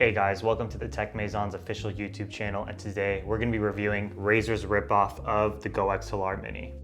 Hey guys, welcome to the Tech Maison's official YouTube channel, and today we're going to be reviewing Razer's ripoff of the GOXR Mini.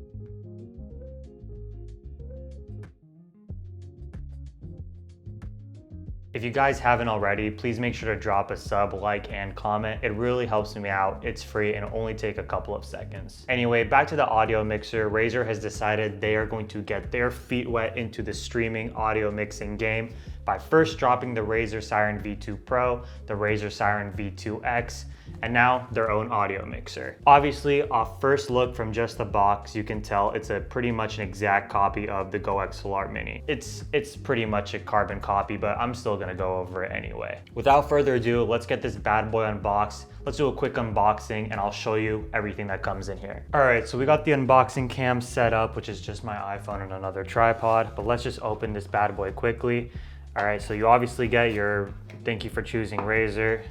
If you guys haven't already, please make sure to drop a sub, like, and comment. It really helps me out. It's free and it'll only take a couple of seconds. Anyway, back to the audio mixer. Razer has decided they are going to get their feet wet into the streaming audio mixing game by first dropping the Razer Siren V2 Pro, the Razer Siren V2X, and now their own audio mixer. Obviously, off first look from just the box, you can tell it's a pretty much an exact copy of the GOXR Mini. It's pretty much a carbon copy, but I'm still gonna go over it anyway. Without further ado, let's get this bad boy unboxed. Let's do a quick unboxing and I'll show you everything that comes in here. All right, so we got the unboxing cam set up, which is just my iPhone and another tripod, but let's just open this bad boy quickly. All right, so you obviously get your thank you for choosing Razer.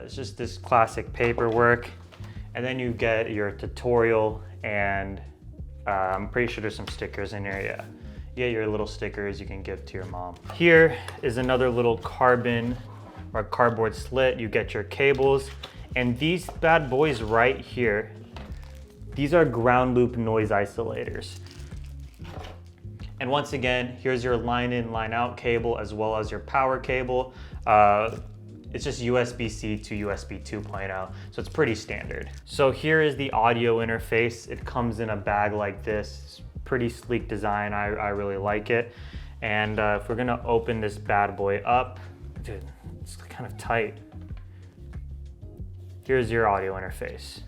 It's just this classic paperwork, and then you get your tutorial, and I'm pretty sure there's some stickers in here. Yeah, you get your little stickers you can give to your mom. Here is another little carbon or cardboard slit. You get your cables, and these bad boys right here, these are ground loop noise isolators. And once again, here's your line in, line out cable, as well as your power cable. It's just USB-C to USB 2.0, so it's pretty standard. So here is the audio interface. It comes in a bag like this. It's pretty sleek design, I really like it. And if we're gonna open this bad boy up, dude, it's kind of tight. Here's your audio interface.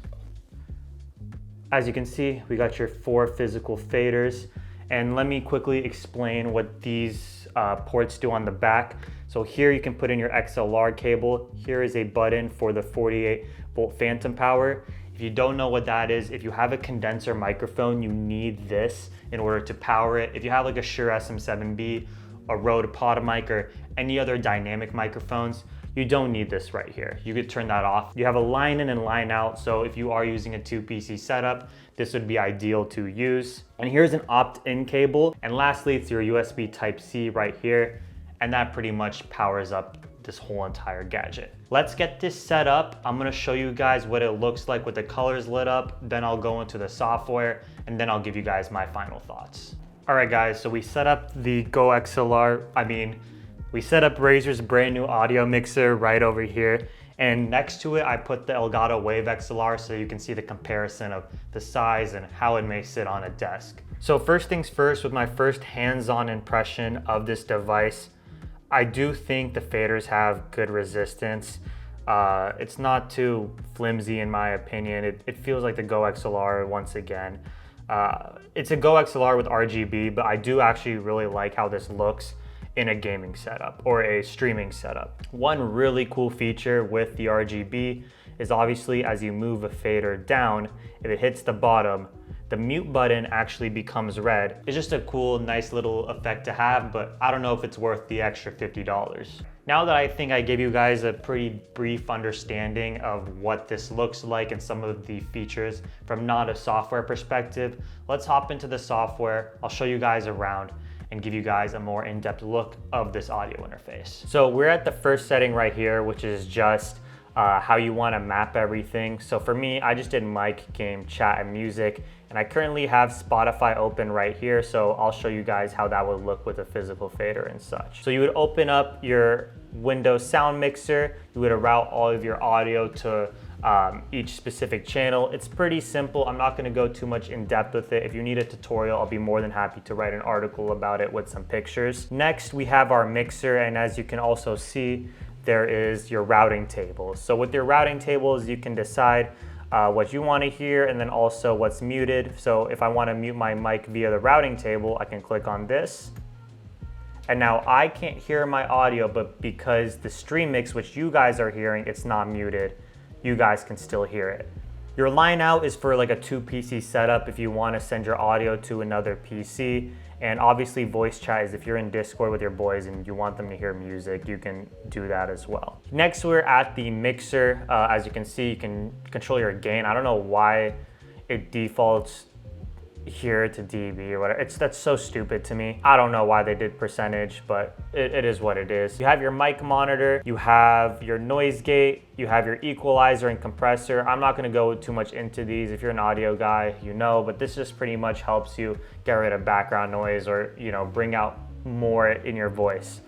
As you can see, we got your 4 physical faders. And let me quickly explain what these ports do on the back. So here you can put in your XLR cable. Here is a button for the 48-volt phantom power. If you don't know what that is, if you have a condenser microphone, you need this in order to power it. If you have like a Shure SM7B, a Rode PodMic, or any other dynamic microphones, you don't need this right here. You could turn that off. You have a line in and line out, so if you are using a 2-PC setup, this would be ideal to use. And here's an opt-in cable. And lastly, it's your USB Type-C right here. And that pretty much powers up this whole entire gadget. Let's get this set up. I'm gonna show you guys what it looks like with the colors lit up. Then I'll go into the software, and then I'll give you guys my final thoughts. All right, guys, so we set up the we set up Razer's brand new audio mixer right over here. And next to it, I put the Elgato Wave XLR so you can see the comparison of the size and how it may sit on a desk. So first things first, with my first hands-on impression of this device, I do think the faders have good resistance. It's not too flimsy in my opinion. It feels like the GOXR once again. It's a GOXR with RGB, but I do actually really like how this looks in a gaming setup or a streaming setup. One really cool feature with the RGB is obviously as you move a fader down, if it hits the bottom, the mute button actually becomes red. It's just a cool, nice little effect to have, but I don't know if it's worth the extra $50. Now that I think I gave you guys a pretty brief understanding of what this looks like and some of the features from not a software perspective, let's hop into the software. I'll show you guys around and give you guys a more in-depth look of this audio interface. So we're at the first setting right here, which is just how you want to map everything. So for me, I just did mic, game, chat, and music, and I currently have Spotify open right here, so I'll show you guys how that would look with a physical fader and such. So you would open up your Windows sound mixer, you would route all of your audio to each specific channel. It's pretty simple. I'm not gonna go too much in depth with it. If you need a tutorial, I'll be more than happy to write an article about it with some pictures. Next, we have our mixer, and as you can also see, there is your routing table. So with your routing tables, you can decide what you want to hear and then also what's muted. So if I want to mute my mic via the routing table, I can click on this. And now I can't hear my audio, but because the stream mix, which you guys are hearing, it's not muted, you guys can still hear it. Your line out is for like a 2-PC setup if you want to send your audio to another PC. And obviously voice chat is if you're in Discord with your boys and you want them to hear music, you can do that as well. Next, we're at the mixer. As you can see, you can control your gain. I don't know why it defaults here to dB or whatever. That's so stupid to me. I don't know why they did percentage, but it is what it is. You have your mic monitor, you have your noise gate, you have your equalizer and compressor. I'm not gonna go too much into these. If you're an audio guy, you know, but this just pretty much helps you get rid of background noise or, you know, bring out more in your voice.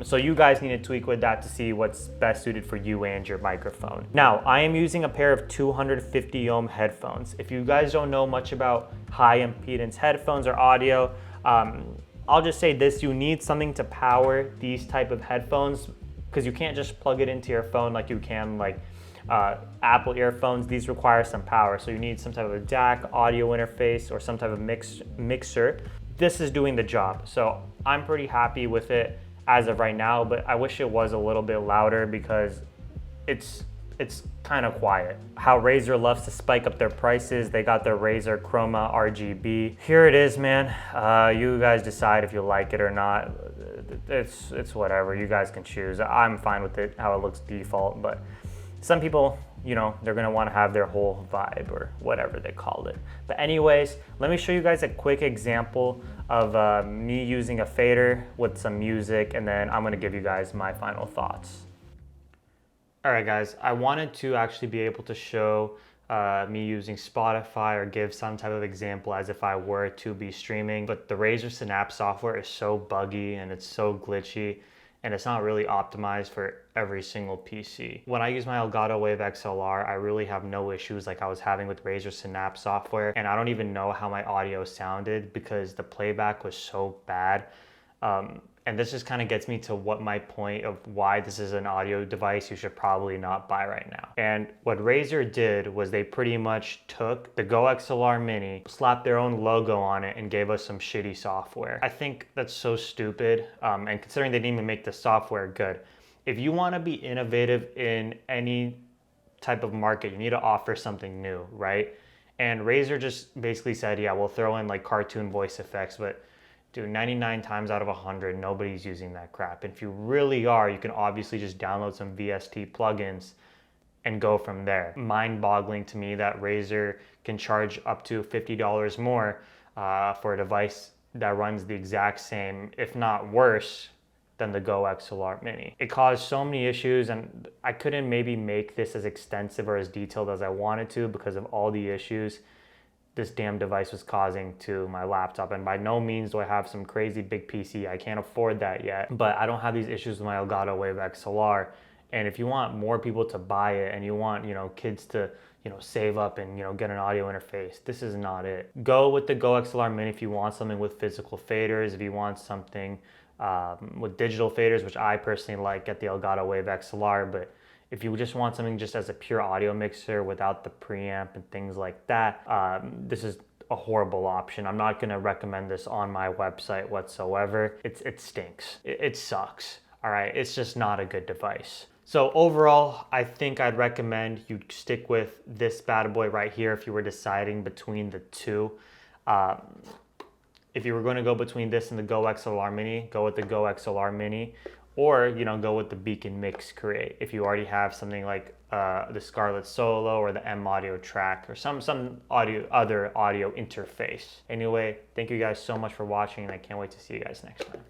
So you guys need to tweak with that to see what's best suited for you and your microphone. Now, I am using a pair of 250 ohm headphones. If you guys don't know much about high impedance headphones or audio, I'll just say this: you need something to power these type of headphones, because you can't just plug it into your phone like you can like Apple earphones. These require some power, so you need some type of a DAC audio interface or some type of mixer. This is doing the job, so I'm pretty happy with it as of right now, but I wish it was a little bit louder because it's kind of quiet. How Razer loves to spike up their prices. They got their Razer Chroma RGB. Here it is, man. You guys decide if you like it or not. It's whatever, you guys can choose. I'm fine with it, how it looks default, but some people, you know, they're gonna wanna have their whole vibe or whatever they called it. But anyways, let me show you guys a quick example of me using a fader with some music, and then I'm gonna give you guys my final thoughts. All right, guys, I wanted to actually be able to show me using Spotify or give some type of example as if I were to be streaming, but the Razer Synapse software is so buggy and it's so glitchy, and it's not really optimized for every single PC. When I use my Elgato Wave XLR, I really have no issues like I was having with Razer Synapse software, and I don't even know how my audio sounded because the playback was so bad. And this just kind of gets me to what my point of why this is an audio device you should probably not buy right now. And what Razer did was they pretty much took the GOXR Mini, slapped their own logo on it, and gave us some shitty software. I think that's so stupid, and considering they didn't even make the software good. If you want to be innovative in any type of market, you need to offer something new, right? And Razer just basically said, yeah, we'll throw in like cartoon voice effects, but dude, 99 times out of 100, nobody's using that crap. And if you really are, you can obviously just download some VST plugins and go from there. Mind-boggling to me that Razer can charge up to $50 more for a device that runs the exact same, if not worse, than the GOXR Mini. It caused so many issues, and I couldn't maybe make this as extensive or as detailed as I wanted to because of all the issues this damn device was causing to my laptop. And by no means do I have some crazy big PC. I can't afford that yet, but I don't have these issues with my Elgato Wave XLR. And if you want more people to buy it and you want, you know, kids to, you know, save up and, you know, get an audio interface, this is not it. Go with the GOXR Mini if you want something with physical faders. If you want something with digital faders, which I personally like, get the Elgato Wave XLR. But if you just want something just as a pure audio mixer without the preamp and things like that, this is a horrible option. I'm not gonna recommend this on my website whatsoever. It stinks. It sucks. All right, it's just not a good device. So overall, I think I'd recommend you stick with this bad boy right here if you were deciding between the two. If you were going to go between this and the GOXR Mini, go with the GOXR Mini, or, you know, go with the Beacon Mix Create if you already have something like the Scarlett Solo or the M Audio Track or some other audio interface. Anyway, thank you guys so much for watching, and I can't wait to see you guys next time.